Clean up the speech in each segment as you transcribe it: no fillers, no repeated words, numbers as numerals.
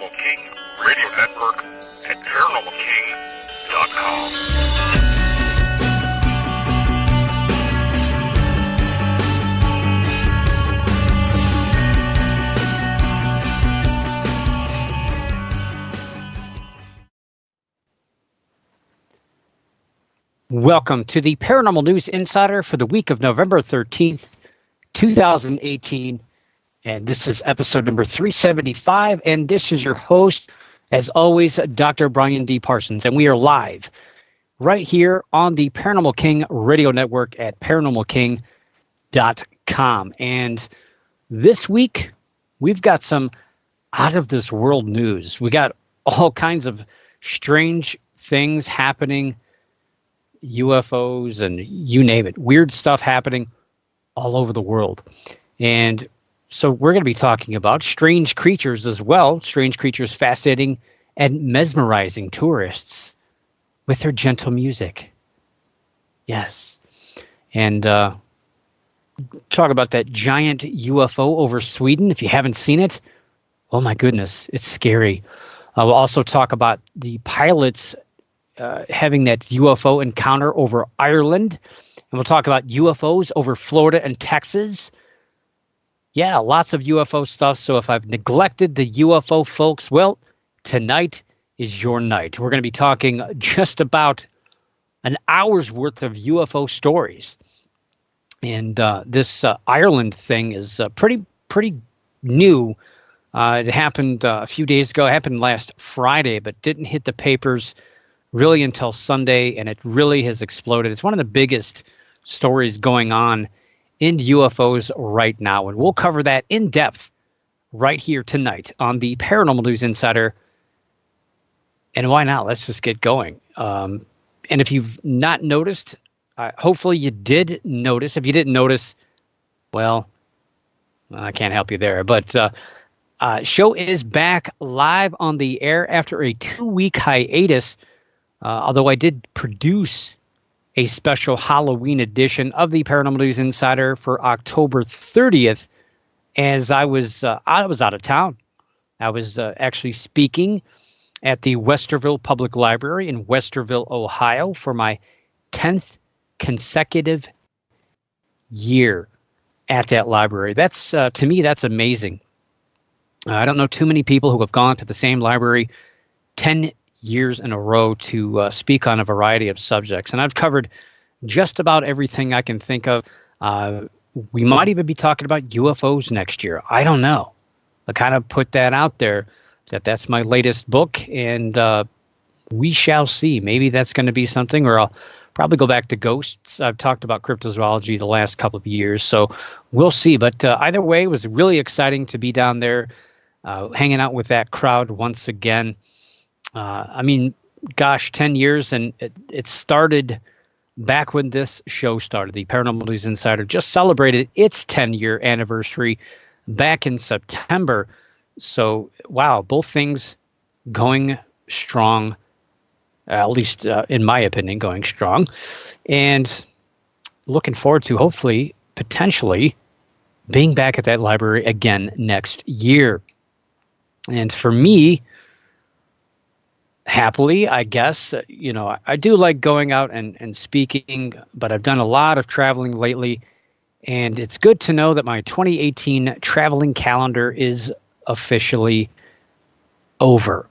Paranormal King Radio Network at paranormalking.com. Welcome to the Paranormal News Insider for the week of November 13th, 2018. And this is episode number 375. And this is your host, as always, Dr. Brian D. Parsons. And we are live right here on the Paranormal King Radio Network at paranormalking.com. And this week, we've got some out-of-this-world news. We got all kinds of strange things happening, UFOs and you name it, weird stuff happening all over the world. And so we're going to be talking about strange creatures as well, strange creatures fascinating and mesmerizing tourists with their gentle music. Yes. And talk about that giant UFO over Sweden. If you haven't seen it, oh my goodness, it's scary. We'll also talk about the pilots having that UFO encounter over Ireland. And we'll talk about UFOs over Florida and Texas. Yeah, lots of UFO stuff. So if I've neglected the UFO folks, well, tonight is your night. We're going to be talking just about an hour's worth of UFO stories. And this Ireland thing is pretty new. It happened a few days ago. It happened last Friday, but didn't hit the papers really until Sunday, and it really has exploded. It's one of the biggest stories going on in UFOs right now, and we'll cover that in depth right here tonight on the Paranormal News Insider. And why not? Let's just get going. And if you've not noticed, hopefully you did notice. If you didn't notice, well, I can't help you there. But show is back live on the air after a 2-week hiatus. Although I did produce a special Halloween edition of the Paranormal News Insider for October 30th, as I was out of town. I was actually speaking at the Westerville Public Library in Westerville, Ohio, for my 10th consecutive year at that library. That's to me, that's amazing. I don't know too many people who have gone to the same library 10 years in a row to speak on a variety of subjects. And I've covered just about everything I can think of. We might even be talking about UFOs next year. I don't know. I kind of put that out there, that's my latest book, and we shall see. Maybe that's going to be something, or I'll probably go back to ghosts. I've talked about cryptozoology the last couple of years, so we'll see. But either way, it was really exciting to be down there, hanging out with that crowd once again. I mean, gosh, 10 years, and it started back when this show started. The Paranormal News Insider just celebrated its 10-year anniversary back in September. So, wow, both things going strong, at least in my opinion, going strong. And looking forward to hopefully, potentially, being back at that library again next year. And for me, happily, I guess, I do like going out and speaking, but I've done a lot of traveling lately, and it's good to know that my 2018 traveling calendar is officially over.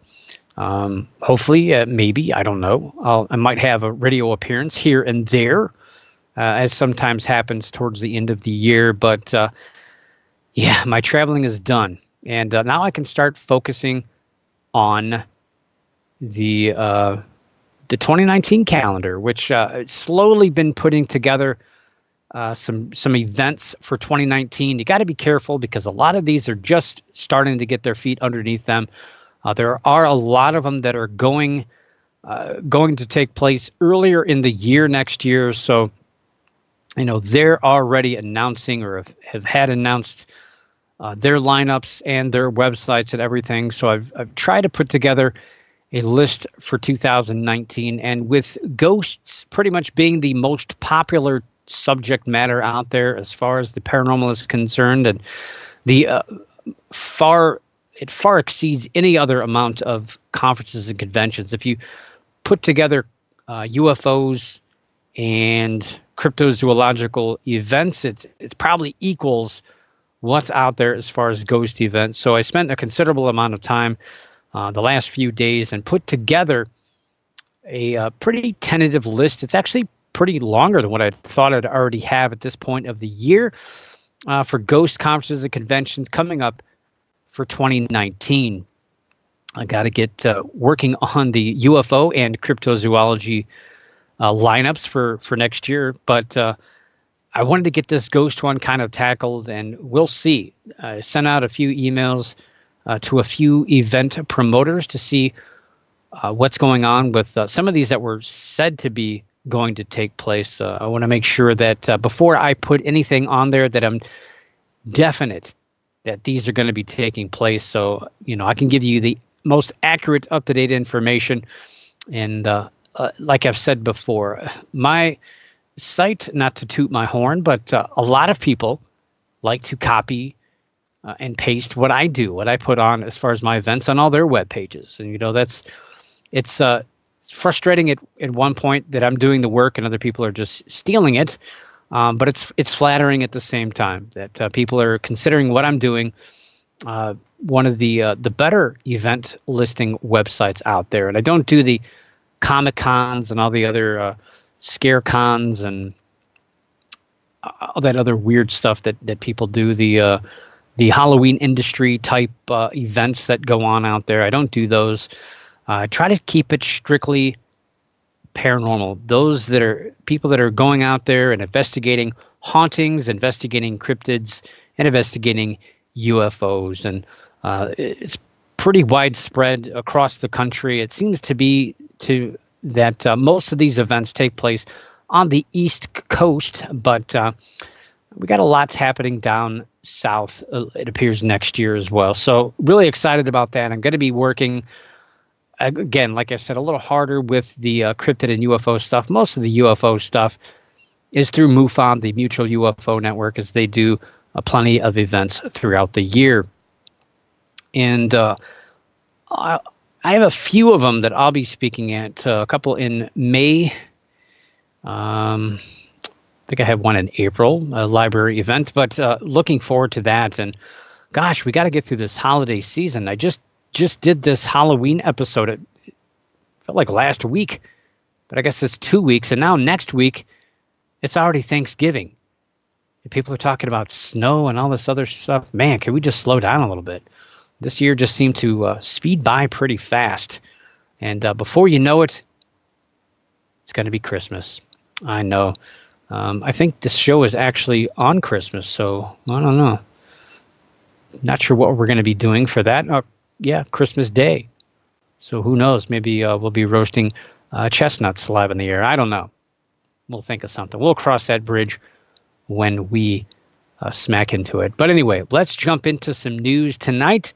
Hopefully, maybe, I don't know, I might have a radio appearance here and there, as sometimes happens towards the end of the year, but yeah, my traveling is done, and now I can start focusing on the 2019 calendar, which slowly been putting together some events for 2019. You got to be careful because a lot of these are just starting to get their feet underneath them. There are a lot of them that are going to take place earlier in the year next year. So, they're already announcing or have had announced their lineups and their websites and everything. So I've tried to put together a list for 2019, and with ghosts pretty much being the most popular subject matter out there as far as the paranormal is concerned, and the far it far exceeds any other amount of conferences and conventions. If you put together UFOs and cryptozoological events, it's probably equals what's out there as far as ghost events. So I spent a considerable amount of time the last few days and put together a pretty tentative list. It's actually pretty longer than what I thought I'd already have at this point of the year for ghost conferences and conventions coming up for 2019. I got to get working on the UFO and cryptozoology lineups for next year, but I wanted to get this ghost one kind of tackled, and we'll see. I sent out a few emails to a few event promoters to see what's going on with some of these that were said to be going to take place. I want to make sure that before I put anything on there that I'm definite that these are going to be taking place, so I can give you the most accurate, up-to-date information. And like I've said before, my site, not to toot my horn, but a lot of people like to copy and paste what I do, what I put on as far as my events on all their web pages. And it's frustrating at one point that I'm doing the work and other people are just stealing it. But it's flattering at the same time that people are considering what I'm doing one of the better event listing websites out there. And I don't do the Comic Cons and all the other scare cons and all that other weird stuff that people do. The Halloween industry type events that go on out there. I don't do those. I try to keep it strictly paranormal. Those that are people that are going out there and investigating hauntings, investigating cryptids, and investigating UFOs. And it's pretty widespread across the country. It seems to be that most of these events take place on the East Coast, but we got a lot happening down south, it appears, next year as well. So really excited about that. I'm going to be working, again, like I said, a little harder with the cryptid and UFO stuff. Most of the UFO stuff is through MUFON, the Mutual UFO Network, as they do plenty of events throughout the year. And I have a few of them that I'll be speaking at, a couple in May. I think I have one in April, a library event, but looking forward to that. And gosh, we got to get through this holiday season. I just did this Halloween episode. It felt like last week, but I guess it's 2 weeks. And now next week, it's already Thanksgiving. And people are talking about snow and all this other stuff. Man, can we just slow down a little bit? This year just seemed to speed by pretty fast. And before you know it, it's going to be Christmas. I know. I think this show is actually on Christmas, so I don't know. Not sure what we're going to be doing for that. Yeah, Christmas Day. So who knows? Maybe we'll be roasting chestnuts live in the air. I don't know. We'll think of something. We'll cross that bridge when we smack into it. But anyway, let's jump into some news tonight.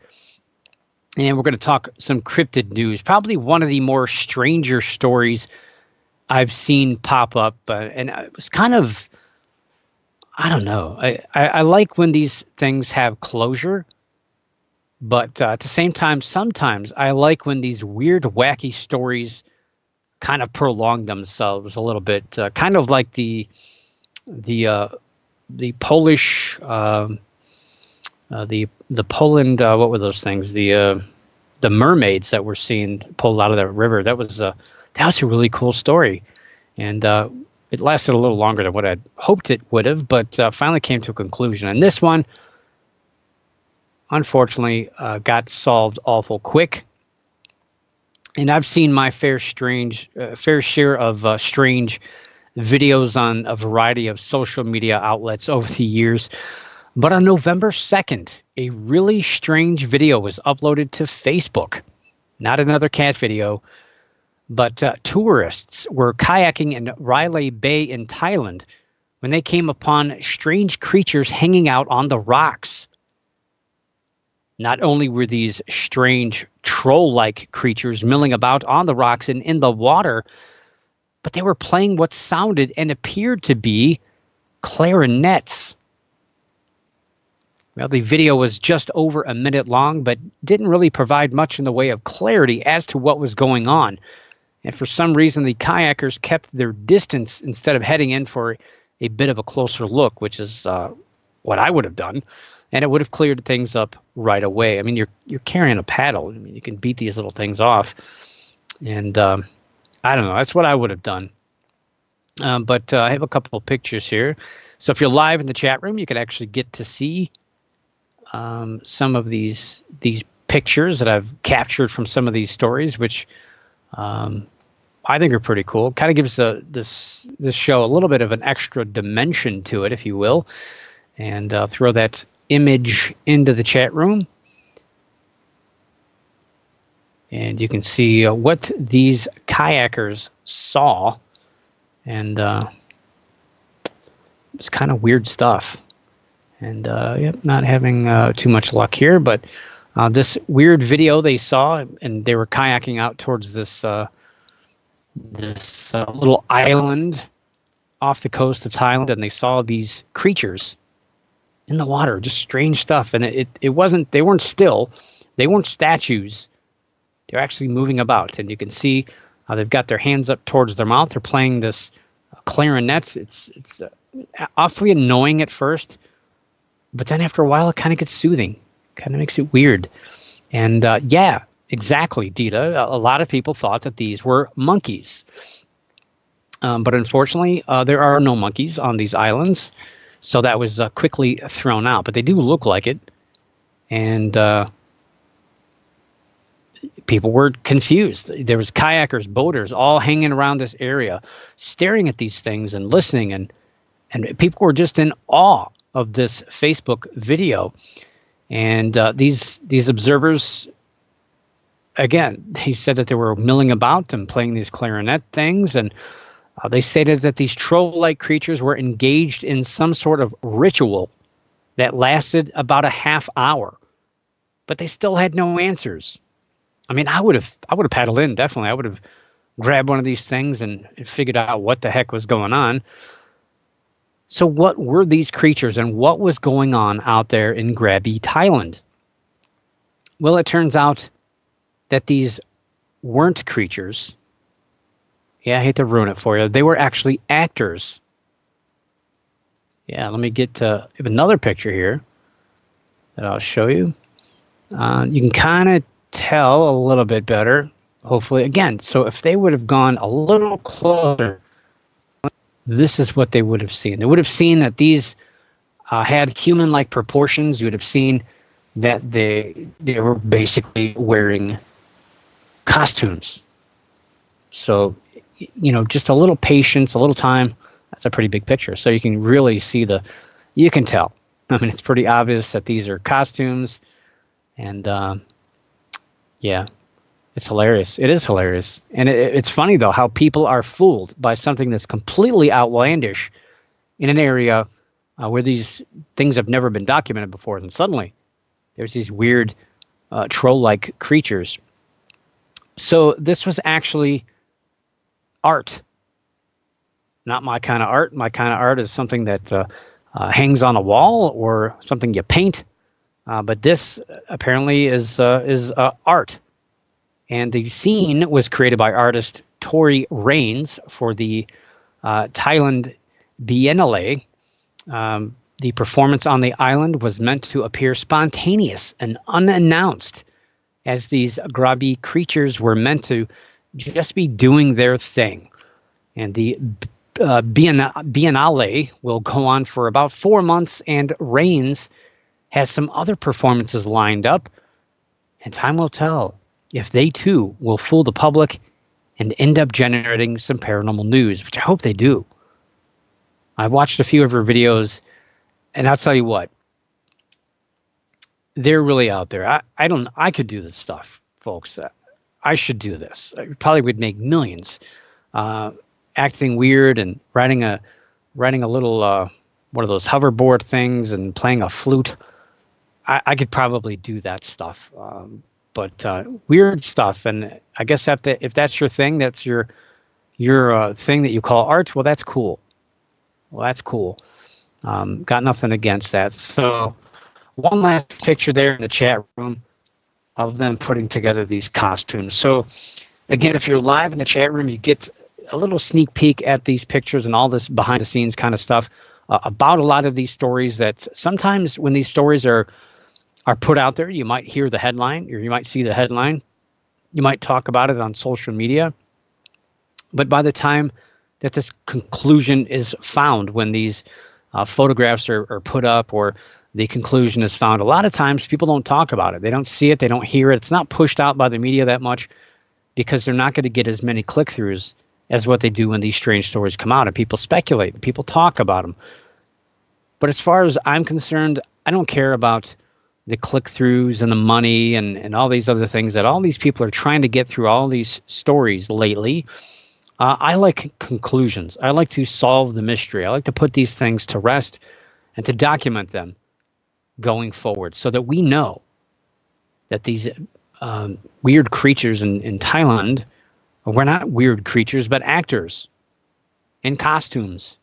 And we're going to talk some cryptid news. Probably one of the more stranger stories I've seen pop up. And it was kind of, I don't know. I like when these things have closure. But at the same time, sometimes I like when these weird, wacky stories kind of prolong themselves a little bit. Kind of like the Polish, the Poland, what were those things? The mermaids that were seen pulled out of that river. That was a really cool story, and it lasted a little longer than what I'd hoped it would have, but finally came to a conclusion. And this one, unfortunately, got solved awful quick. And I've seen my fair share of strange videos on a variety of social media outlets over the years. But on November 2nd, a really strange video was uploaded to Facebook. Not another cat video, but tourists were kayaking in Railay Bay in Thailand when they came upon strange creatures hanging out on the rocks. Not only were these strange troll-like creatures milling about on the rocks and in the water, but they were playing what sounded and appeared to be clarinets. Well, the video was just over a minute long, but didn't really provide much in the way of clarity as to what was going on. And for some reason, the kayakers kept their distance instead of heading in for a bit of a closer look, which is what I would have done. And it would have cleared things up right away. I mean, you're carrying a paddle. I mean, you can beat these little things off. And I don't know. That's what I would have done. But I have a couple of pictures here. So if you're live in the chat room, you can actually get to see some of these pictures that I've captured from some of these stories, which I think are pretty cool. Kind of gives this show a little bit of an extra dimension to it, if you will. And throw that image into the chat room. And you can see what these kayakers saw. And it's kind of weird stuff. And yep, not having too much luck here. But this weird video they saw, and they were kayaking out towards this little island off the coast of Thailand, and they saw these creatures in the water, just strange stuff. And it wasn't, they weren't still, they weren't statues. They're actually moving about, and you can see they've got their hands up towards their mouth. They're playing this clarinet. It's awfully annoying at first, but then after a while, it kind of gets soothing. Kind of makes it weird. And yeah, exactly, Dita. A lot of people thought that these were monkeys, but unfortunately, there are no monkeys on these islands. So that was quickly thrown out, but they do look like it. And people were confused. There was kayakers, boaters, all hanging around this area, staring at these things and listening. And people were just in awe of this Facebook video. And these observers, again, they said that they were milling about and playing these clarinet things. And they stated that these troll-like creatures were engaged in some sort of ritual that lasted about a half hour, but they still had no answers. I mean, I would have paddled in, definitely. I would have grabbed one of these things and figured out what the heck was going on. So what were these creatures, and what was going on out there in Krabi, Thailand? Well, it turns out that these weren't creatures. Yeah, I hate to ruin it for you. They were actually actors. Yeah, let me get to another picture here that I'll show you. You can kind of tell a little bit better, hopefully. Again, so if they would have gone a little closer, this is what they would have seen. They would have seen that these had human-like proportions. You would have seen that they were basically wearing costumes. So, you know, just a little patience, a little time. That's a pretty big picture. So you can really see you can tell. I mean, it's pretty obvious that these are costumes. And, yeah, it's hilarious. It is hilarious. And it's funny, though, how people are fooled by something that's completely outlandish in an area where these things have never been documented before. And suddenly there's these weird troll-like creatures. So this was actually art. Not my kind of art. My kind of art is something that hangs on a wall or something you paint. But this apparently is art. And the scene was created by artist Tori Raines for the Thailand Biennale. The performance on the island was meant to appear spontaneous and unannounced, as these Krabi creatures were meant to just be doing their thing. And the Biennale will go on for about 4 months, and Raines has some other performances lined up, and time will tell if they too will fool the public and end up generating some paranormal news, which I hope they do. I've watched a few of her videos, and I'll tell you what, they're really out there. I could do this stuff, folks. I should do this. I probably would make millions acting weird and riding a little one of those hoverboard things and playing a flute. I could probably do that stuff. But weird stuff, and I guess if that's your thing, that's your thing that you call art, well, that's cool. Got nothing against that. So one last picture there in the chat room of them putting together these costumes. So again, if you're live in the chat room, you get a little sneak peek at these pictures and all this behind the scenes kind of stuff about a lot of these stories that sometimes when these stories are put out there, you might hear the headline or you might see the headline. You might talk about it on social media. But by the time that this conclusion is found, when these photographs are put up or the conclusion is found, a lot of times people don't talk about it. They don't see it. They don't hear it. It's not pushed out by the media that much because they're not going to get as many click-throughs as what they do when these strange stories come out. And people speculate. And people talk about them. But as far as I'm concerned, I don't care about the click-throughs and the money and all these other things that all these people are trying to get through all these stories lately. I like conclusions. I like to solve the mystery. I like to put these things to rest and to document them going forward so that we know that these weird creatures in Thailand were not weird creatures, but actors in costumes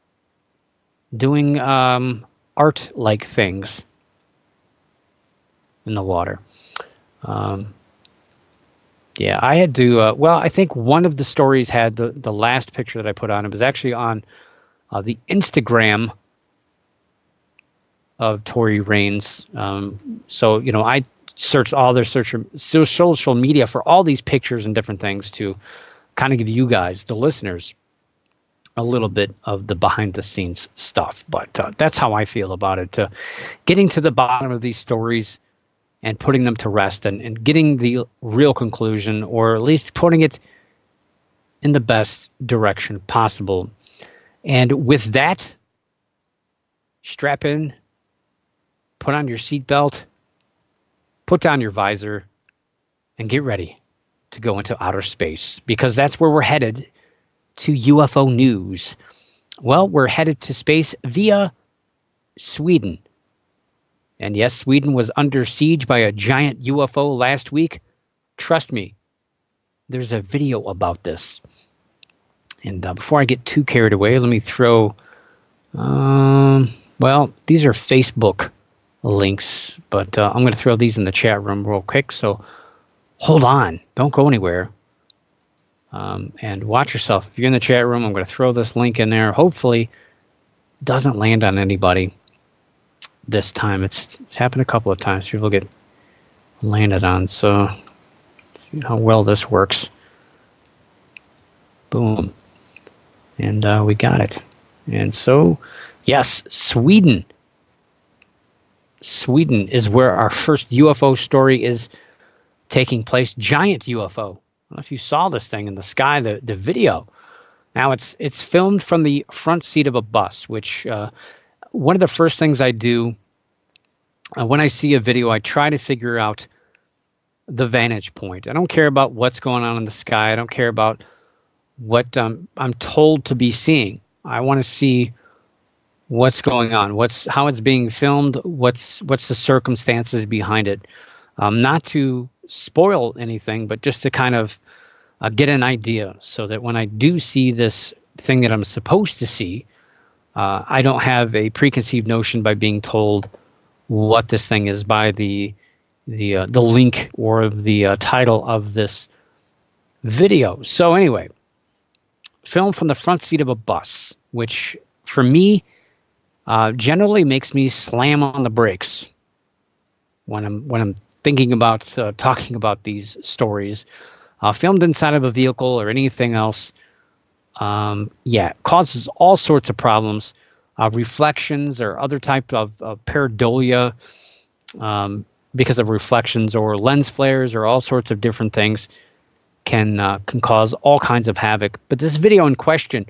doing art-like things in the water. Yeah, I had to, well, I think one of the stories had the last picture that I put on. It was actually on the Instagram of Tory Raines. So, you know, I searched all their social media for all these pictures and different things to kind of give you guys, the listeners, a little bit of the behind the scenes stuff. But that's how I feel about it. Getting to the bottom of these stories and putting them to rest and getting the real conclusion, or at least putting it in the best direction possible. And with that, strap in, put on your seatbelt, put down your visor, and get ready to go into outer space, because that's where we're headed to UFO news. Well, we're headed to space via Sweden. And yes, Sweden was under siege by a giant UFO last week. Trust me, there's a video about this. And before I get too carried away, let me throw, well, these are Facebook links, but I'm going to throw these in the chat room real quick. So hold on, don't go anywhere. And watch yourself. If you're in the chat room, I'm going to throw this link in there. Hopefully, it doesn't land on anybody this time. It's happened a couple of times. People get landed on. So see how well this works. Boom. And we got it. And so, yes, Sweden. Sweden is where our first UFO story is taking place. Giant UFO. I don't know if you saw this thing in the sky, the video. Now it's filmed from the front seat of a bus, which one of the first things I do when I see a video, I try to figure out the vantage point. I don't care about what's going on in the sky. I don't care about what I'm told to be seeing. I want to see what's going on, how it's being filmed, what's the circumstances behind it. Not to spoil anything, but just to kind of get an idea, so that when I do see this thing that I'm supposed to see, I don't have a preconceived notion by being told what this thing is by the link or the title of this video. So anyway, filmed from the front seat of a bus, which for me generally makes me slam on the brakes when I'm thinking about talking about these stories. Filmed inside of a vehicle or anything else, causes all sorts of problems. Reflections or other type of pareidolia because of reflections, or lens flares, or all sorts of different things can cause all kinds of havoc. But this video in question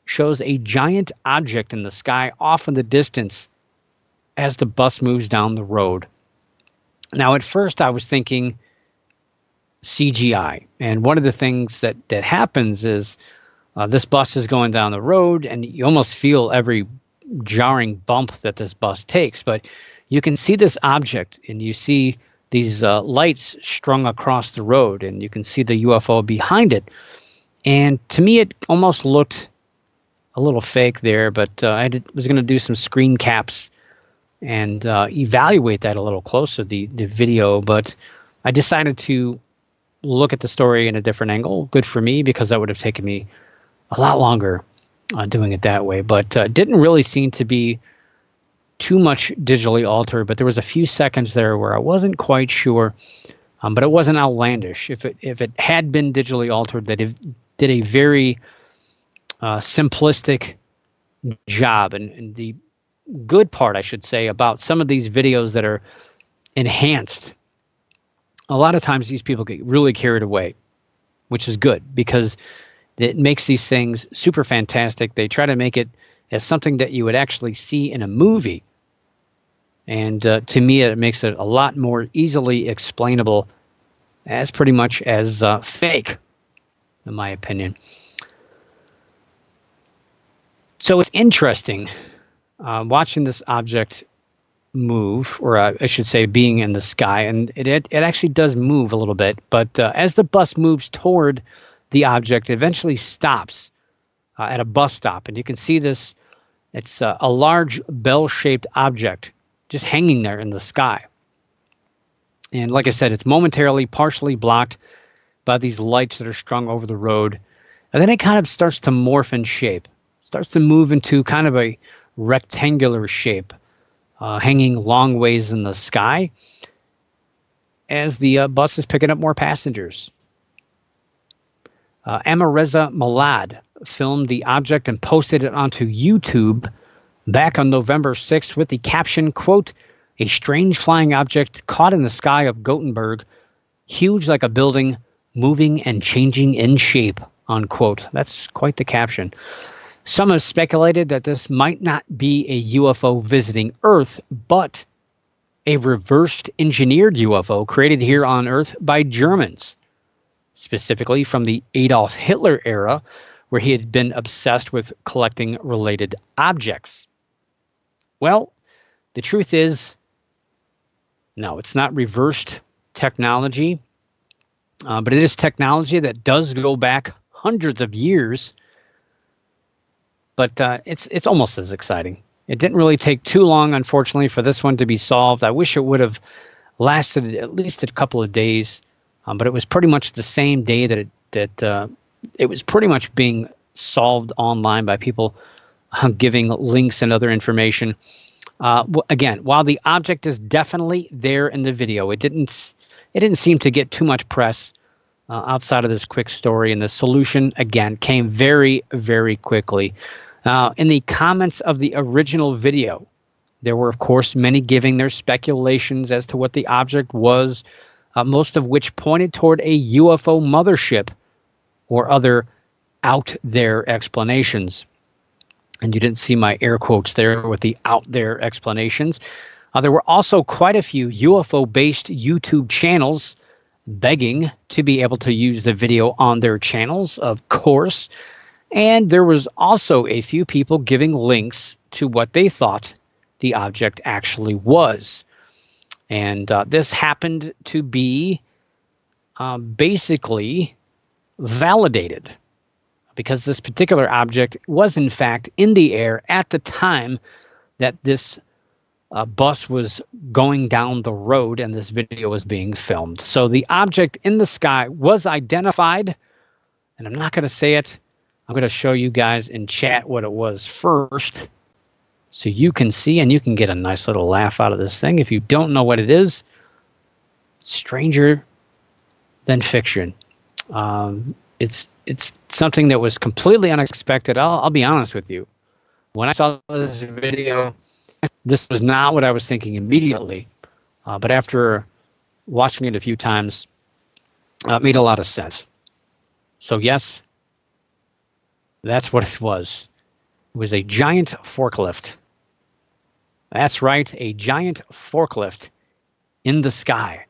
shows a giant object in the sky off in the distance as the bus moves down the road. Now, at first I was thinking CGI. And one of the things that happens is this bus is going down the road, and you almost feel every jarring bump that this bus takes. But you can see this object, and you see these lights strung across the road, and you can see the UFO behind it. And to me, it almost looked a little fake there, but I was going to do some screen caps and evaluate that a little closer, the video. But I decided to look at the story in a different angle. Good for me, because that would have taken me a lot longer doing it that way. But didn't really seem to be too much digitally altered, but there was a few seconds there where I wasn't quite sure, but it wasn't outlandish. If it had been digitally altered, that it did a very simplistic job. And the good part, I should say, about some of these videos that are enhanced, a lot of times these people get really carried away, which is good, because it makes these things super fantastic. They try to make it as something that you would actually see in a movie. And to me, it makes it a lot more easily explainable as pretty much as fake, in my opinion. So it's interesting watching this object move, or I should say being in the sky, and it actually does move a little bit. But as the bus moves toward the object, it eventually stops at a bus stop. And you can see this. It's a large bell-shaped object just hanging there in the sky. And like I said, it's momentarily partially blocked by these lights that are strung over the road. And then it kind of starts to morph in shape, starts to move into kind of a rectangular shape, hanging long ways in the sky as the bus is picking up more passengers. Amareza Malad filmed the object and posted it onto YouTube back on November 6th with the caption, quote, "A strange flying object caught in the sky of Gothenburg, huge like a building, moving and changing in shape," unquote. That's quite the caption. Some have speculated that this might not be a UFO visiting Earth, but a reversed engineered UFO created here on Earth by Germans, specifically from the Adolf Hitler era, where he had been obsessed with collecting related objects. Well, the truth is, no, it's not reversed technology, but it is technology that does go back hundreds of years. But it's almost as exciting. It didn't really take too long, unfortunately, for this one to be solved. I wish it would have lasted at least a couple of days, but it was pretty much the same day that it was pretty much being solved online by people giving links and other information. Again, while the object is definitely there in the video, it didn't seem to get too much press outside of this quick story, and the solution again came very, very quickly. In the comments of the original video, there were, of course, many giving their speculations as to what the object was, most of which pointed toward a UFO mothership or other out there explanations. And you didn't see my air quotes there with the out there explanations. There were also quite a few UFO-based YouTube channels begging to be able to use the video on their channels, of course. And there was also a few people giving links to what they thought the object actually was. And this happened to be basically validated, because this particular object was in fact in the air at the time that this bus was going down the road and this video was being filmed. So the object in the sky was identified, and I'm not going to say it. I'm going to show you guys in chat what it was first, so you can see and you can get a nice little laugh out of this thing. If you don't know what it is, stranger than fiction. It's something that was completely unexpected. I'll be honest with you. When I saw this video, this was not what I was thinking immediately. But after watching it a few times, it made a lot of sense. So yes, that's what it was. It was a giant forklift. That's right, a giant forklift in the sky.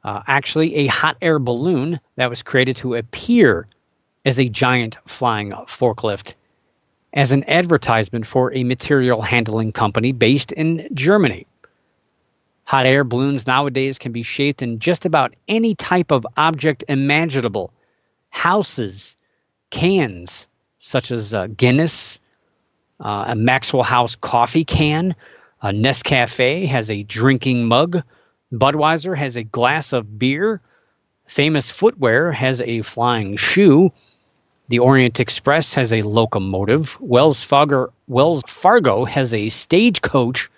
Actually, a hot air balloon that was created to appear as a giant flying forklift, as an advertisement for a material handling company based in Germany. Hot air balloons nowadays can be shaped in just about any type of object imaginable. Houses, cans, such as Guinness, a Maxwell House coffee can, Nescafe has a drinking mug. Budweiser has a glass of beer. Famous Footwear has a flying shoe. The Orient Express has a locomotive. Wells Fargo has a stagecoach.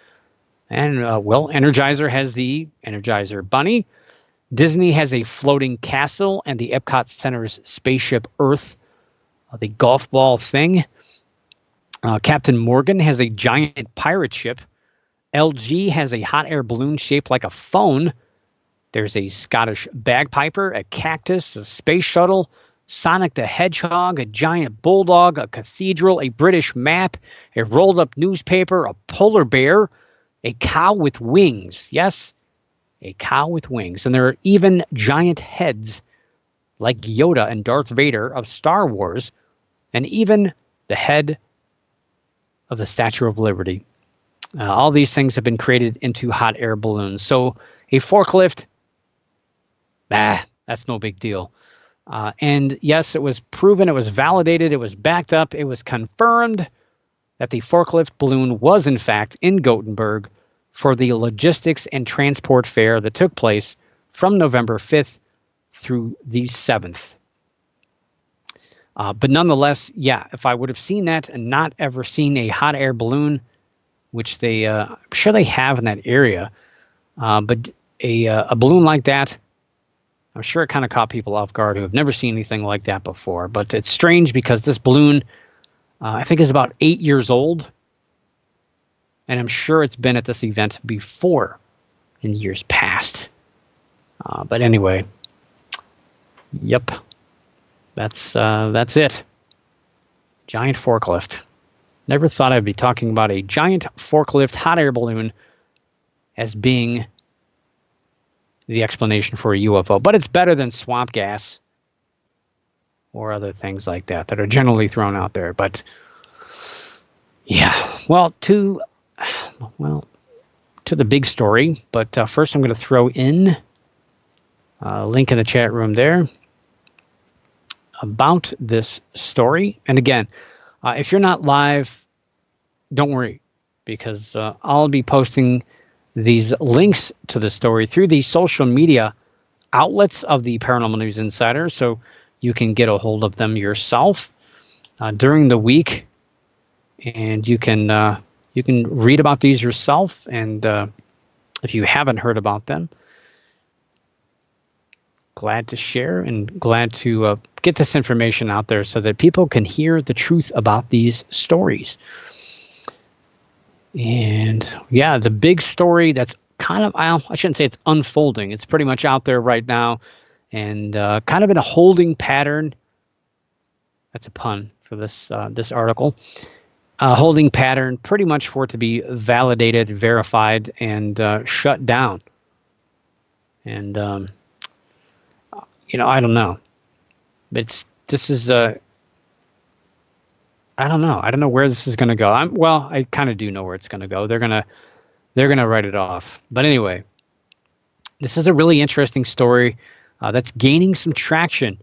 And, Energizer has the Energizer Bunny. Disney has a floating castle and the Epcot Center's Spaceship Earth, the golf ball thing. Captain Morgan has a giant pirate ship. LG has a hot air balloon shaped like a phone. There's a Scottish bagpiper, a cactus, a space shuttle, Sonic the Hedgehog, a giant bulldog, a cathedral, a British map, a rolled-up newspaper, a polar bear, a cow with wings. Yes, a cow with wings. And there are even giant heads like Yoda and Darth Vader of Star Wars, and even the head of the Statue of Liberty. All these things have been created into hot air balloons. So a forklift, that's no big deal. And yes, it was proven, it was validated, it was backed up, it was confirmed that the forklift balloon was in fact in Gothenburg for the logistics and transport fair that took place from November 5th through the 7th. But nonetheless, yeah, if I would have seen that and not ever seen a hot air balloon, which they, I'm sure they have in that area, but a balloon like that, I'm sure it kind of caught people off guard who have never seen anything like that before. But it's strange because this balloon, I think, is about 8 years old. And I'm sure it's been at this event before in years past. But anyway, yep, that's it. Giant forklift. Never thought I'd be talking about a giant forklift hot air balloon as being the explanation for a UFO. But it's better than swamp gas or other things like that that are generally thrown out there. But yeah, well, to the big story. But first I'm going to throw in a link in the chat room there about this story. And again, if you're not live, don't worry, because I'll be posting these links to the story through the social media outlets of the Paranormal News Insider, so you can get a hold of them yourself during the week, and you can read about these yourself. And if you haven't heard about them, glad to share and glad to get this information out there so that people can hear the truth about these stories. And yeah, the big story that's kind of, I shouldn't say it's unfolding. It's pretty much out there right now and kind of in a holding pattern. That's a pun for this article. Holding pattern pretty much for it to be validated, verified, and shut down. And, I don't know. I don't know. I don't know where this is going to go. I kind of do know where it's going to go. They're going to write it off. But anyway, this is a really interesting story that's gaining some traction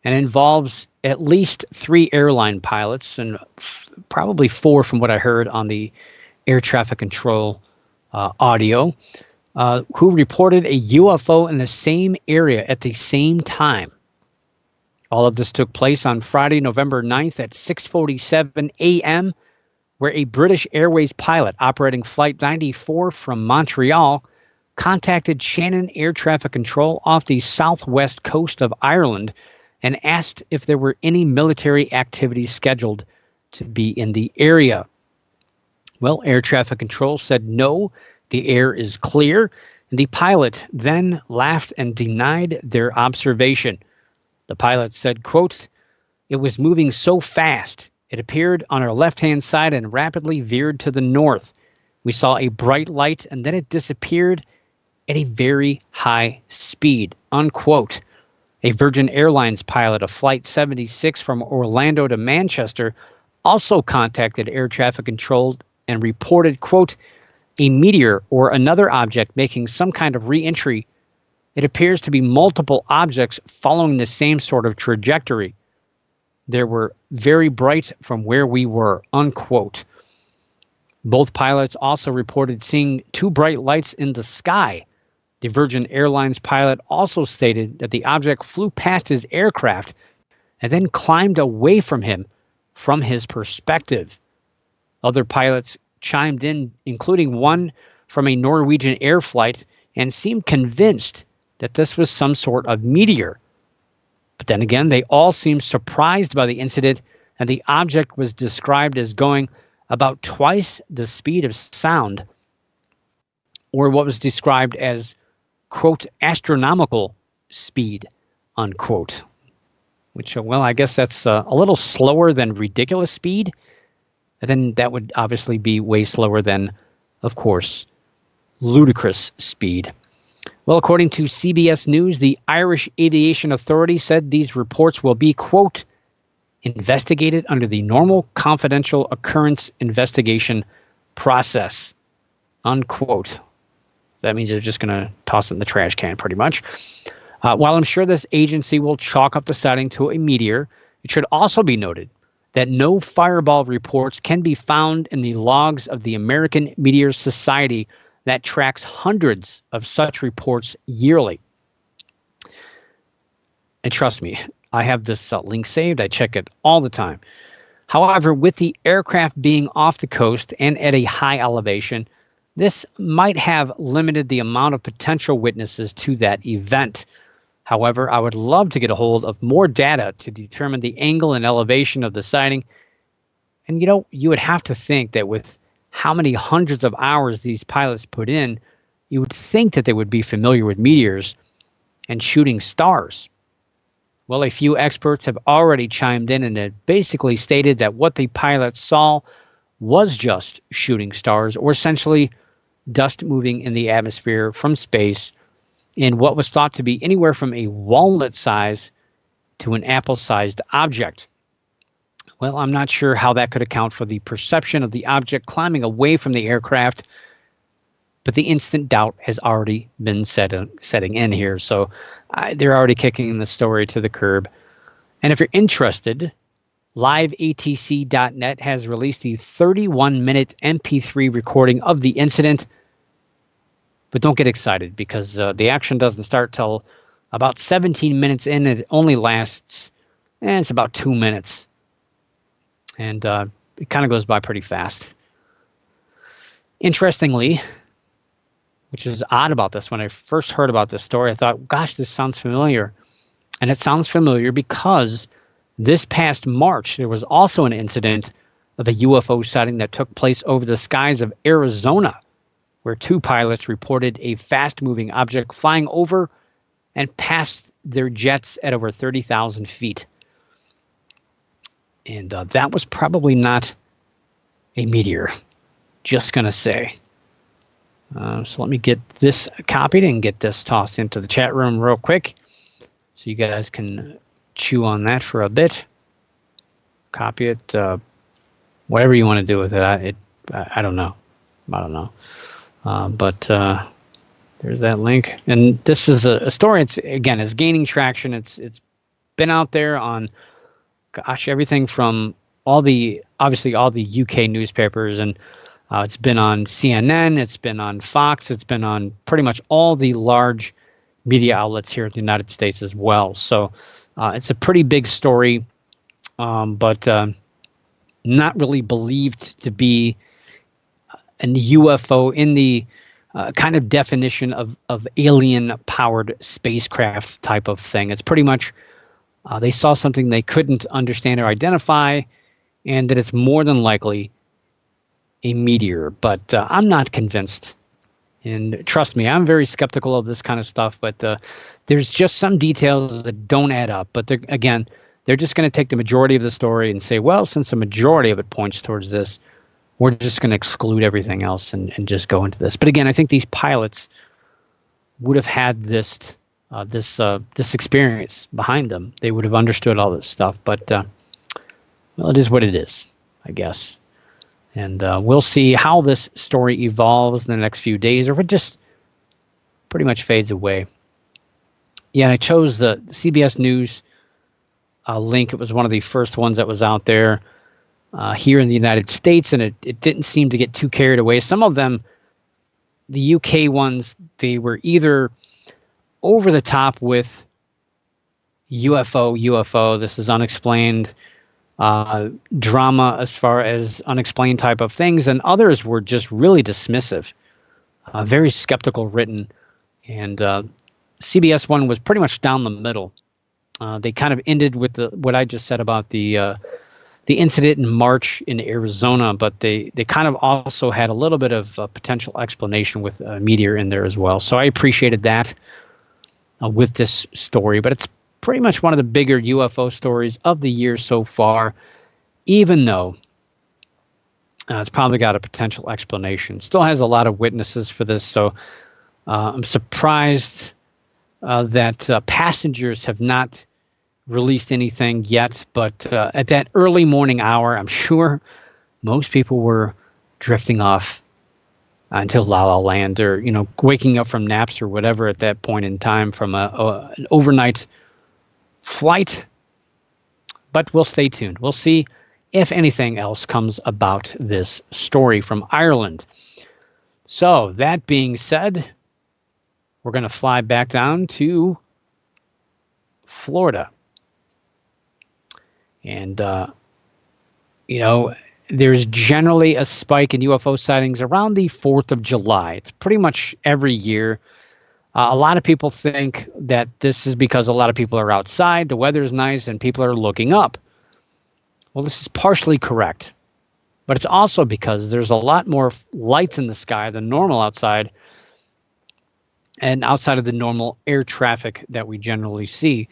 and involves at least 3 airline pilots and probably 4 from what I heard on the air traffic control audio, who reported a UFO in the same area at the same time. All of this took place on Friday, November 9th at 6:47 a.m., where a British Airways pilot operating Flight 94 from Montreal contacted Shannon Air Traffic Control off the southwest coast of Ireland and asked if there were any military activities scheduled to be in the area. Well, Air Traffic Control said no, the air is clear, and the pilot then laughed and denied their observation. The pilot said, quote, "It was moving so fast. It appeared on our left-hand side and rapidly veered to the north. We saw a bright light and then it disappeared at a very high speed," unquote. A Virgin Airlines pilot of Flight 76 from Orlando to Manchester also contacted air traffic control and reported, quote, "A meteor or another object making some kind of re-entry. It appears to be multiple objects following the same sort of trajectory. They were very bright from where we were," unquote. Both pilots also reported seeing two bright lights in the sky. The Virgin Airlines pilot also stated that the object flew past his aircraft and then climbed away from him from his perspective. Other pilots chimed in, including one from a Norwegian air flight, and seemed convinced that this was some sort of meteor. But then again, they all seemed surprised by the incident, and the object was described as going about twice the speed of sound, or what was described as, quote, astronomical speed, unquote. Which, well, I guess that's a little slower than ridiculous speed. And then that would obviously be way slower than, of course, ludicrous speed. Well, according to CBS News, the Irish Aviation Authority said these reports will be, quote, investigated under the normal confidential occurrence investigation process, unquote. That means they're just going to toss it in the trash can, pretty much. While I'm sure this agency will chalk up the sighting to a meteor, it should also be noted that no fireball reports can be found in the logs of the American Meteor Society that tracks hundreds of such reports yearly. And trust me, I have this link saved. I check it all the time. However, with the aircraft being off the coast and at a high elevation, this might have limited the amount of potential witnesses to that event. However, I would love to get a hold of more data to determine the angle and elevation of the sighting. And you would have to think that with how many hundreds of hours these pilots put in, you would think that they would be familiar with meteors and shooting stars. Well, a few experts have already chimed in and have basically stated that what the pilots saw was just shooting stars, or essentially dust moving in the atmosphere from space in what was thought to be anywhere from a walnut size to an apple-sized object. Well, I'm not sure how that could account for the perception of the object climbing away from the aircraft, but the instant doubt has already been setting in here. So they're already kicking the story to the curb. And if you're interested, liveatc.net has released a 31-minute MP3 recording of the incident. But don't get excited, because the action doesn't start till about 17 minutes in, and it only lasts, it's about 2 minutes. And it kind of goes by pretty fast. Interestingly, which is odd about this, when I first heard about this story, I thought, gosh, this sounds familiar. And it sounds familiar because this past March, there was also an incident of a UFO sighting that took place over the skies of Arizona, where two pilots reported a fast-moving object flying over and past their jets at over 30,000 feet. And that was probably not a meteor, just going to say. So let me get this copied and get this tossed into the chat room real quick so you guys can chew on that for a bit. Copy it, whatever you want to do with it. I don't know. But there's that link. And this is a story. It's gaining traction. It's been out there on, gosh, everything from obviously all the UK newspapers, and it's been on CNN, it's been on Fox, it's been on pretty much all the large media outlets here in the United States as well. So it's a pretty big story, but not really believed to be an UFO in the kind of definition of alien-powered spacecraft type of thing. It's pretty much they saw something they couldn't understand or identify, and that it's more than likely a meteor. But I'm not convinced. And trust me, I'm very skeptical of this kind of stuff, but there's just some details that don't add up. But they're just going to take the majority of the story and say, well, since the majority of it points towards this, we're just going to exclude everything else and just go into this. But again, I think these pilots would have had this experience behind them. They would have understood all this stuff. But well, it is what it is, I guess. And we'll see how this story evolves in the next few days, or if it just pretty much fades away. Yeah, and I chose the CBS News link. It was one of the first ones that was out there. here in the United States, and it didn't seem to get too carried away. Some of them, the UK ones, they were either over the top with UFO, this is unexplained, drama as far as unexplained type of things, and others were just really dismissive, very skeptical written, and CBS one was pretty much down the middle. They kind of ended with what I just said about the incident in March in Arizona, but they kind of also had a little bit of potential explanation with a meteor in there as well. So I appreciated that with this story, but it's pretty much one of the bigger UFO stories of the year so far, even though it's probably got a potential explanation. Still has a lot of witnesses for this, so I'm surprised that passengers have not released anything yet, but at that early morning hour, I'm sure most people were drifting off into La La Land, or waking up from naps or whatever at that point in time from an overnight flight. But we'll stay tuned. We'll see if anything else comes about this story from Ireland. So that being said, we're going to fly back down to Florida. And, there's generally a spike in UFO sightings around the 4th of July. It's pretty much every year. A lot of people think that this is because a lot of people are outside, the weather is nice, and people are looking up. Well, this is partially correct. But it's also because there's a lot more lights in the sky than normal outside, and outside of the normal air traffic that we generally see.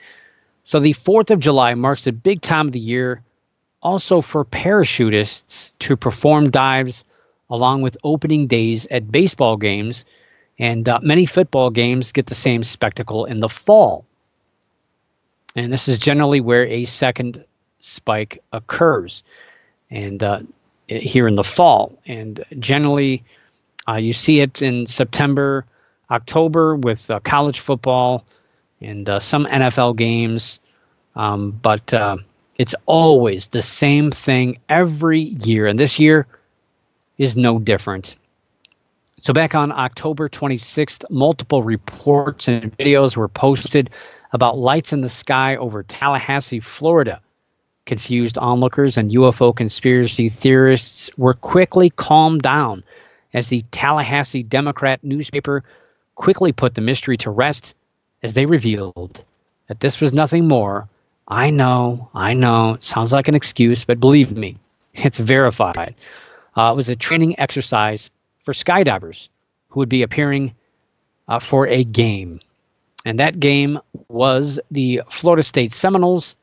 So the 4th of July marks a big time of the year also for parachutists to perform dives, along with opening days at baseball games, and many football games get the same spectacle in the fall. And this is generally where a second spike occurs, and here in the fall. And generally you see it in September, October with college football and some NFL games, but it's always the same thing every year, and this year is no different. So back on October 26th, multiple reports and videos were posted about lights in the sky over Tallahassee, Florida. Confused onlookers and UFO conspiracy theorists were quickly calmed down as the Tallahassee Democrat newspaper quickly put the mystery to rest, as they revealed that this was nothing more. I know, it sounds like an excuse, but believe me, it's verified. It was a training exercise for skydivers who would be appearing for a game. And that game was the Florida State Seminoles,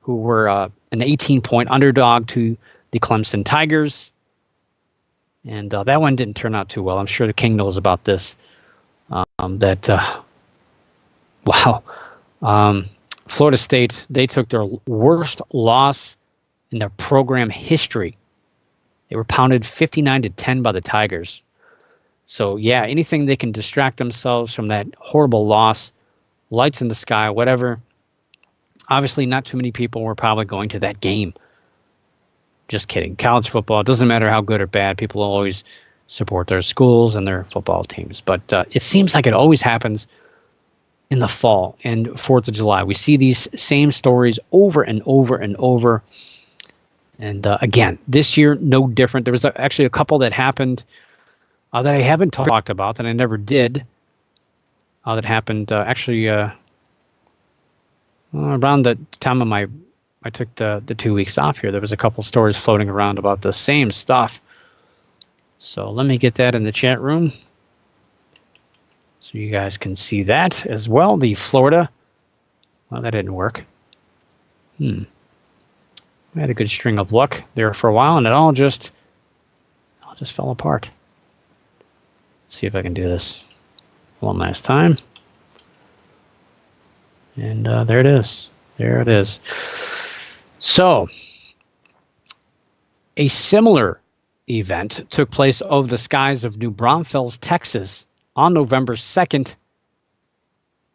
who were an 18-point underdog to the Clemson Tigers. And that one didn't turn out too well. I'm sure the King knows about this. Florida State, they took their worst loss in their program history. They were pounded 59-10 by the Tigers. So, yeah, anything they can distract themselves from that horrible loss, lights in the sky, whatever. Obviously, not too many people were probably going to that game. Just kidding. College football, it doesn't matter how good or bad. People always support their schools and their football teams. But it seems like it always happens in the fall and 4th of July. We see these same stories over and over and over. And again, this year, no different. There was actually a couple that happened that I haven't talked about, that I never did, that happened actually around the time of I took the 2 weeks off here. There was a couple stories floating around about the same stuff. So let me get that in the chat room so you guys can see that as well. The Florida, well, that didn't work. I had a good string of luck there for a while, and it all just fell apart. Let's see if I can do this one last time. And there it is. There it is. So, a similar event took place over the skies of New Braunfels, Texas, on November 2nd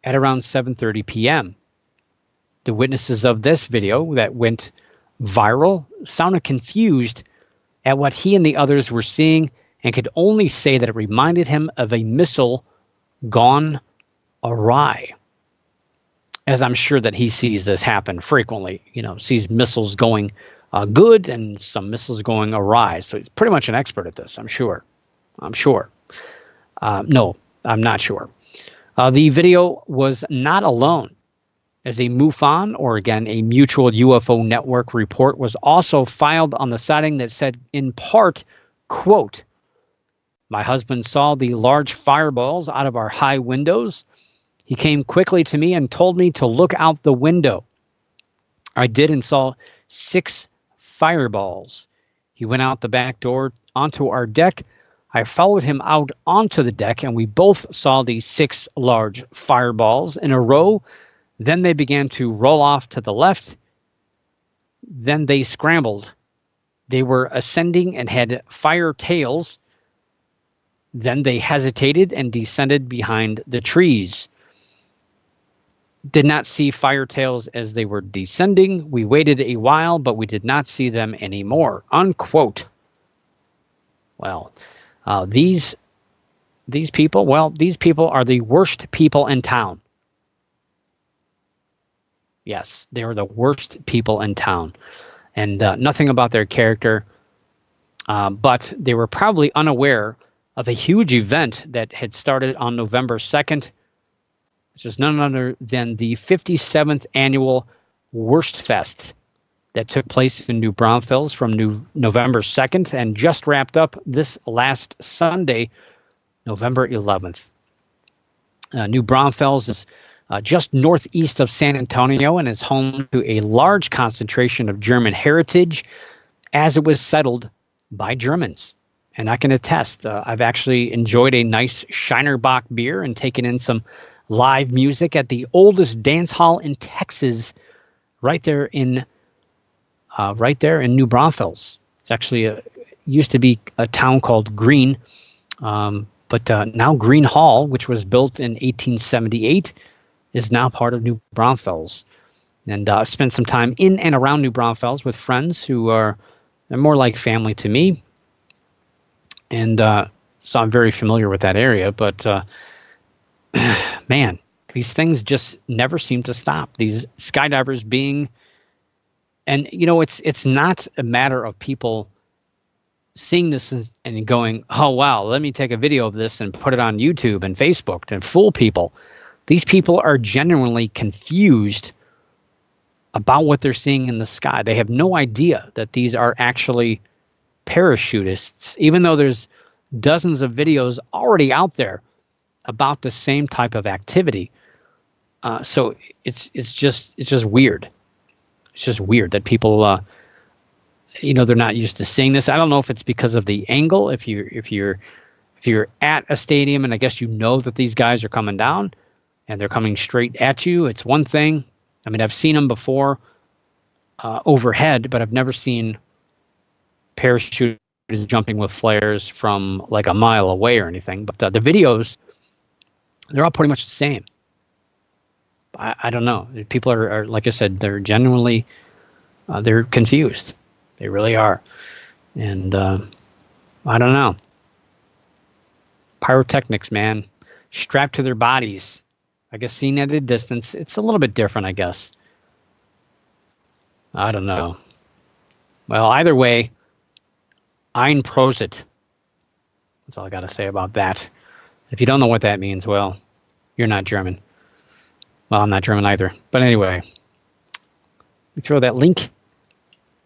at around 7:30 p.m. The witnesses of this video that went viral, sounded confused at what he and the others were seeing and could only say that it reminded him of a missile gone awry. As I'm sure that he sees this happen frequently, sees missiles going good and some missiles going awry. So he's pretty much an expert at this, I'm sure. No, I'm not sure. The video was not alone, as a MUFON, or again, a Mutual UFO Network report, was also filed on the sighting that said, in part, quote, "My husband saw the large fireballs out of our high windows. He came quickly to me and told me to look out the window. I did and saw 6 fireballs. He went out the back door onto our deck. I followed him out onto the deck, and we both saw the 6 large fireballs in a row. Then they began to roll off to the left. Then they scrambled. They were ascending and had fire tails. Then they hesitated and descended behind the trees. Did not see fire tails as they were descending. We waited a while, but we did not see them anymore." Unquote. Well, these people are the worst people in town. Yes, they are the worst people in town. And nothing about their character, but they were probably unaware of a huge event that had started on November 2nd, which is none other than the 57th annual Worst Fest that took place in New Braunfels from November 2nd and just wrapped up this last Sunday, November 11th. New Braunfels is just northeast of San Antonio and is home to a large concentration of German heritage, as it was settled by Germans. And I can attest, I've actually enjoyed a nice Shinerbach beer and taken in some live music at the oldest dance hall in Texas, right there in New Braunfels. It's actually used to be a town called Green, but now Green Hall, which was built in 1878, is now part of New Braunfels. And I've spent some time in and around New Braunfels with friends who are more like family to me. And so I'm very familiar with that area. But man, these things just never seem to stop. These skydivers being, and it's not a matter of people seeing this and going, "Oh wow, let me take a video of this and put it on YouTube and Facebook to fool people." These people are genuinely confused about what they're seeing in the sky. They have no idea that these are actually parachutists, even though there's dozens of videos already out there about the same type of activity. So it's just weird. It's just weird that people, they're not used to seeing this. I don't know if it's because of the angle. If you're at a stadium and I guess that these guys are coming down and they're coming straight at you, it's one thing. I mean, I've seen them before overhead, but I've never seen parachutists jumping with flares from like a mile away or anything. But the videos, they're all pretty much the same. I don't know. People are, like I said, they're genuinely, they're confused. They really are. And I don't know. Pyrotechnics, man, strapped to their bodies. I guess seen at a distance, it's a little bit different, I guess. I don't know. Well, either way, Ein Prosit. That's all I got to say about that. If you don't know what that means, well, you're not German. Well, I'm not German either. But anyway, we throw that link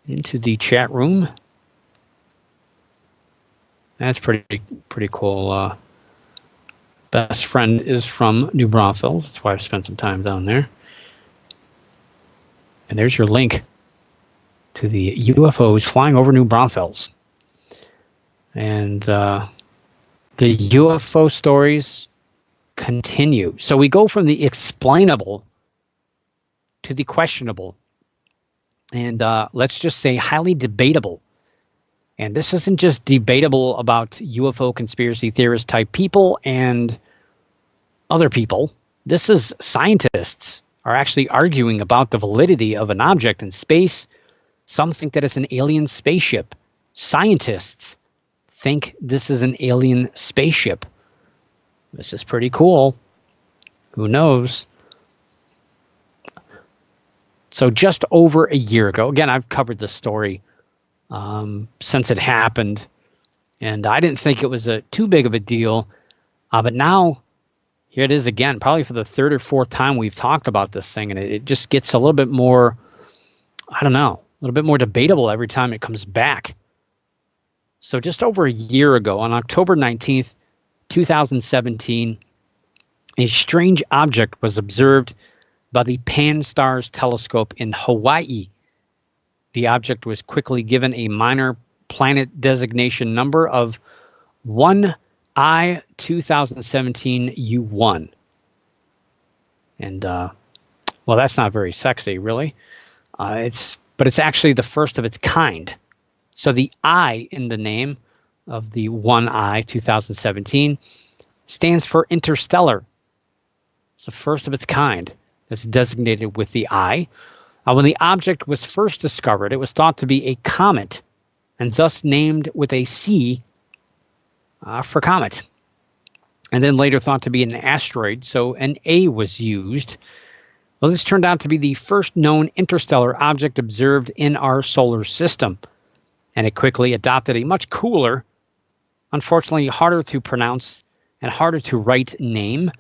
into the chat room. That's pretty cool. Best friend is from New Braunfels. That's why I've spent some time down there. And there's your link to the UFOs flying over New Braunfels. And the UFO stories continue. So we go from the explainable to the questionable. And let's just say highly debatable. And this isn't just debatable about UFO conspiracy theorist type people and other people. This is scientists are actually arguing about the validity of an object in space Some think that it's an alien spaceship. Scientists think this is an alien spaceship. This is pretty cool. Who knows? So just over a year ago, again, I've covered this story since it happened, and I didn't think it was too big of a deal. But now, here it is again, probably for the third or fourth time we've talked about this thing, and it just gets a little bit more, I don't know, a little bit more debatable every time it comes back. So just over a year ago, on October 19th, 2017, a strange object was observed by the Pan-STARRS telescope in Hawaii. The object was quickly given a minor planet designation number of 1I 2017 U1. And, well, that's not very sexy, really. But it's actually the first of its kind. So the I in the name of the 1I 2017 stands for interstellar. It's the first of its kind that's designated with the I. When the object was first discovered, it was thought to be a comet, and thus named with a C for comet. And then later thought to be an asteroid, so an A was used. Well, this turned out to be the first known interstellar object observed in our solar system, and it quickly adopted a much cooler, unfortunately harder to pronounce and harder to write name,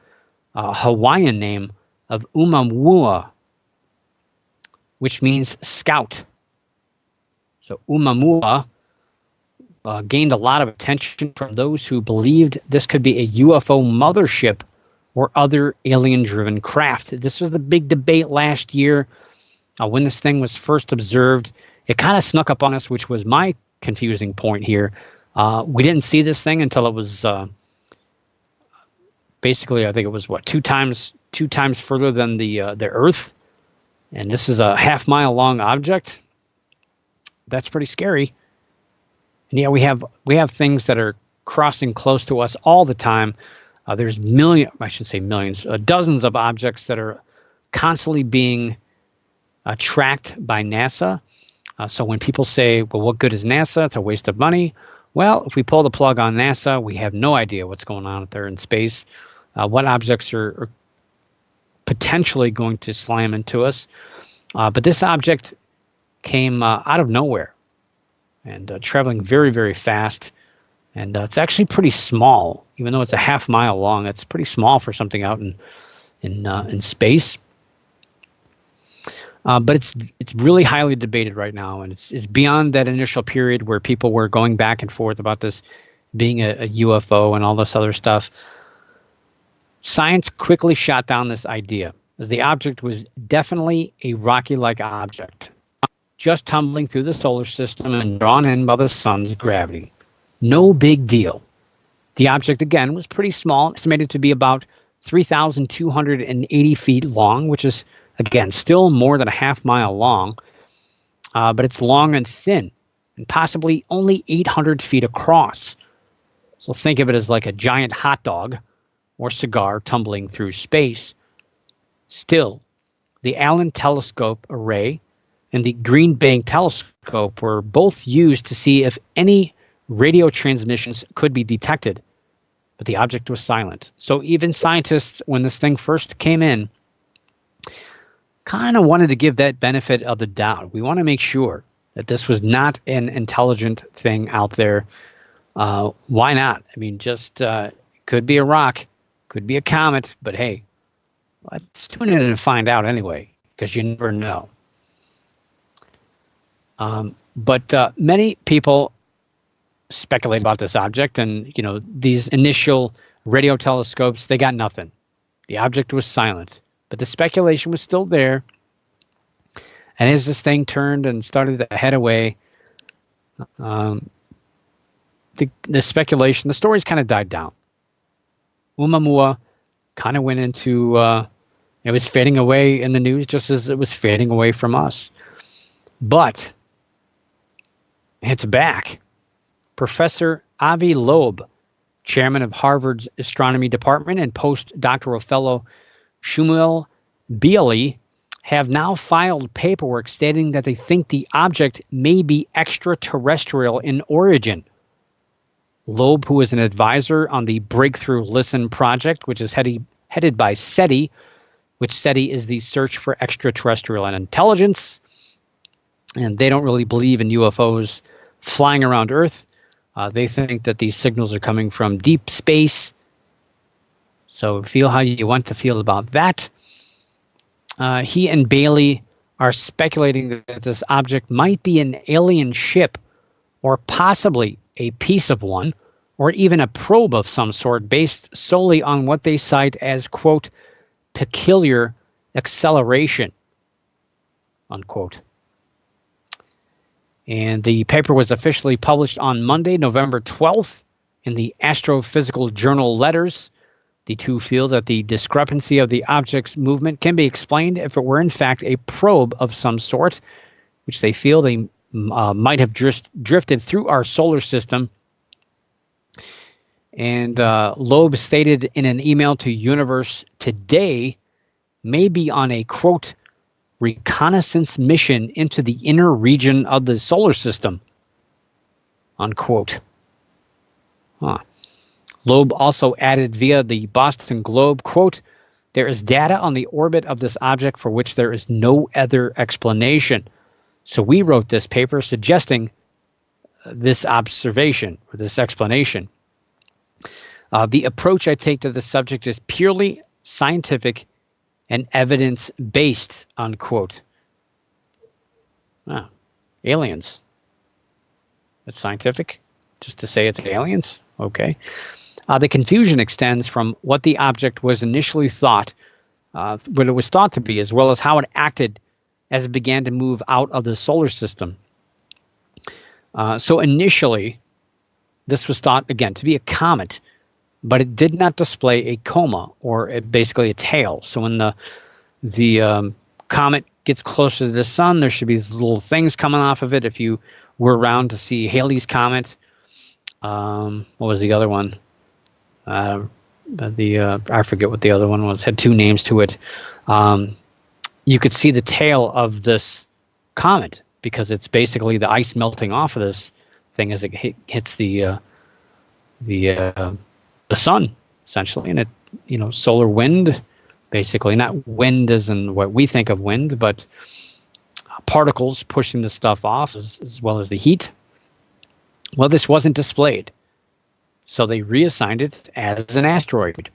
Hawaiian name of Oumuamua, which means scout. So Oumuamua gained a lot of attention from those who believed this could be a UFO mothership or other alien-driven craft. This was the big debate last year when this thing was first observed. It kind of snuck up on us, which was my confusing point here. We didn't see this thing until it was basically, I think it was two times further than the Earth, and this is a half-mile long object. That's pretty scary. And yeah, we have things that are crossing close to us all the time. There's millions, dozens of objects that are constantly being tracked by NASA. So when people say, well, what good is NASA? It's a waste of money. Well, if we pull the plug on NASA, we have no idea what's going on out there in space, what objects are potentially going to slam into us. But this object came out of nowhere and traveling very, very fast. And it's actually pretty small, even though it's a half mile long. It's pretty small for something out in space. But it's really highly debated right now, and it's beyond that initial period where people were going back and forth about this being a UFO and all this other stuff. Science quickly shot down this idea, as the object was definitely a rocky-like object, just tumbling through the solar system and drawn in by the sun's gravity. No big deal. The object, again, was pretty small, estimated to be about 3,280 feet long, which is, again, still more than a half mile long, but it's long and thin, and possibly only 800 feet across. So think of it as like a giant hot dog or cigar tumbling through space. Still, the Allen Telescope Array and the Green Bank Telescope were both used to see if any radio transmissions could be detected, but the object was silent. So even scientists, when this thing first came in, kind of wanted to give that benefit of the doubt. We want to make sure that this was not an intelligent thing out there. Why not? I mean, just could be a rock, could be a comet, but hey, let's tune in and find out anyway, because you never know. But many people speculate about this object, and these initial radio telescopes, they got nothing. The object was silent, but the speculation was still there. And as this thing turned and started to head away, the speculation, the stories kind of died down. Oumuamua kind of went into, it was fading away in the news just as it was fading away from us. But it's back. Professor Avi Loeb, chairman of Harvard's astronomy department, and postdoctoral fellow Shmuel Bialy have now filed paperwork stating that they think the object may be extraterrestrial in origin. Loeb, who is an advisor on the Breakthrough Listen project, which is headed by SETI, which SETI is the Search for Extraterrestrial Intelligence, and they don't really believe in UFOs flying around Earth. They think that these signals are coming from deep space. So feel how you want to feel about that. He and Bailey are speculating that this object might be an alien ship, or possibly a piece of one, or even a probe of some sort, based solely on what they cite as, quote, peculiar acceleration, unquote. And the paper was officially published on Monday, November 12th, in the Astrophysical Journal Letters. The two feel that the discrepancy of the object's movement can be explained if it were in fact a probe of some sort, which they feel they might have drifted through our solar system. And Loeb stated in an email to Universe Today, may be on a, quote, reconnaissance mission into the inner region of the solar system, unquote. Loeb also added via the Boston Globe, quote, there is data on the orbit of this object for which there is no other explanation. So we wrote this paper suggesting this observation or this explanation. The approach I take to the subject is purely scientific and evidence-based, unquote. Aliens. That's scientific? Just to say it's aliens? Okay. The confusion extends from what the object was initially thought, what it was thought to be, as well as how it acted as it began to move out of the solar system. So initially, this was thought, again, to be a comet, but it did not display a coma, or basically a tail. So when the comet gets closer to the sun, there should be these little things coming off of it. If you were around to see Halley's Comet, what was the other one? I forget what the other one was. Had two names to it. You could see the tail of this comet because it's basically the ice melting off of this thing as it hits the sun, essentially, and it, solar wind, basically, not wind as in what we think of wind, but particles pushing the stuff off as well as the heat. Well, this wasn't displayed, so they reassigned it as an asteroid.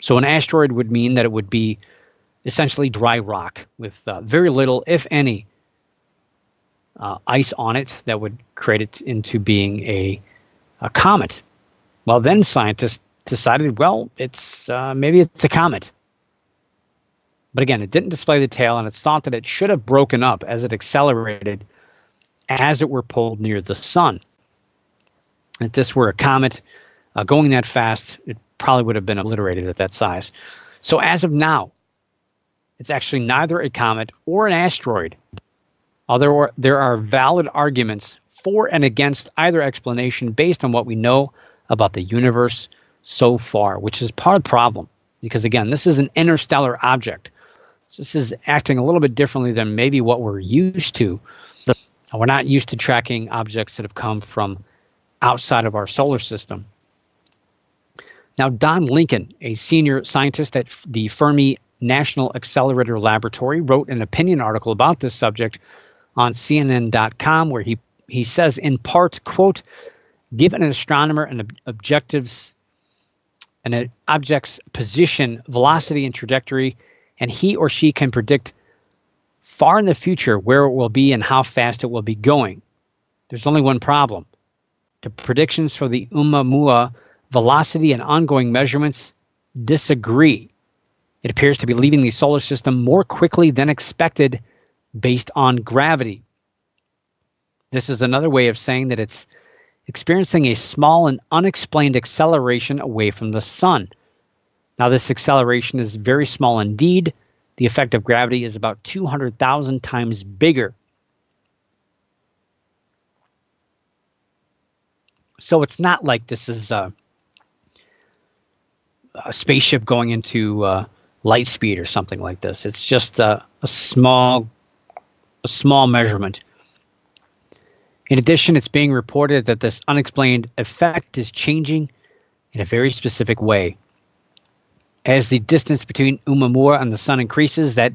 So an asteroid would mean that it would be essentially dry rock with very little, if any, ice on it that would create it into being a comet. Well, then scientists decided, well, maybe it's a comet. But again, it didn't display the tail, and it's thought that it should have broken up as it accelerated as it were pulled near the sun. If this were a comet going that fast, it probably would have been obliterated at that size. So as of now, it's actually neither a comet or an asteroid. Although there are valid arguments for and against either explanation based on what we know about the universe so far, which is part of the problem. Because again, this is an interstellar object. So this is acting a little bit differently than maybe what we're used to. We're not used to tracking objects that have come from outside of our solar system. Now, Don Lincoln, a senior scientist at the Fermi National Accelerator Laboratory, wrote an opinion article about this subject on CNN.com, where he says, in part, quote, give an astronomer an object's position, velocity, and trajectory, and he or she can predict far in the future where it will be and how fast it will be going. There's only one problem. The predictions for the Oumuamua velocity and ongoing measurements disagree. It appears to be leaving the solar system more quickly than expected based on gravity. This is another way of saying that it's experiencing a small and unexplained acceleration away from the sun. Now, this acceleration is very small indeed. The effect of gravity is about 200,000 times bigger. So it's not like this is a spaceship going into light speed or something like this. It's just a small measurement. In addition, it's being reported that this unexplained effect is changing in a very specific way. As the distance between Oumuamua and the sun increases, that